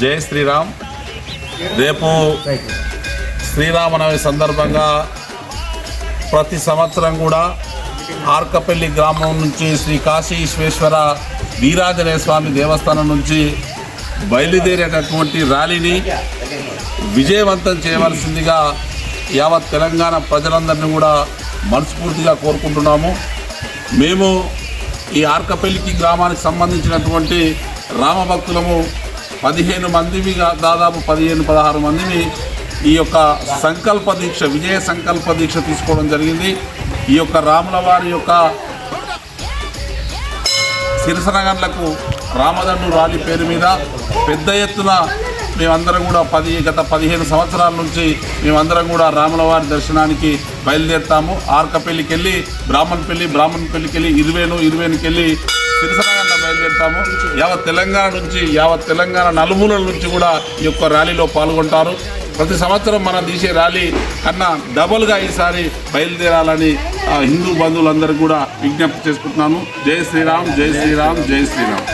జై శ్రీరామ్. రేపు శ్రీరామనవమి సందర్భంగా ప్రతి సంవత్సరం కూడా ఆర్కపల్లి గ్రామం నుంచి శ్రీ కాశీ విశ్వేశ్వర వీరాంజనేయ స్వామి దేవస్థానం నుంచి బయలుదేరేటటువంటి ర్యాలీని విజయవంతం చేయవలసిందిగా యావత్ తెలంగాణ ప్రజలందరినీ కూడా మనస్ఫూర్తిగా కోరుకుంటున్నాము. మేము ఈ ఆర్కపల్లికి గ్రామానికి సంబంధించినటువంటి రామభక్తులము 15 మందిగా దాదాపు 15-16 మందిని ఈ యొక్క సంకల్ప దీక్ష విజయ సంకల్ప దీక్ష తీసుకోవడం జరిగింది. ఈ యొక్క రాముల వారి యొక్క శిరసనగండ్లకు రామదండు ర్యాలీ పేరు మీద పెద్ద ఎత్తున మేమందరం కూడా గత 15 సంవత్సరాల నుంచి మేమందరం కూడా రాముల వారి దర్శనానికి బయలుదేరుతాము. ఆర్కపల్లికి వెళ్ళి బ్రాహ్మణపల్లికి వెళ్ళి 20కి వెళ్ళి శిరసనగండ్ల బయలుదేరుతాము. యావత్ తెలంగాణ నలుమూలల నుంచి కూడా ఈ యొక్క ర్యాలీలో పాల్గొంటారు. ప్రతి సంవత్సరం మనం తీసే ర్యాలీ కన్నా డబల్గా ఈసారి బయలుదేరాలని హిందూ బంధువులందరూ కూడా విజ్ఞప్తి చేసుకుంటున్నాను. జై శ్రీరామ్, జై శ్రీరామ్, జై శ్రీరామ్.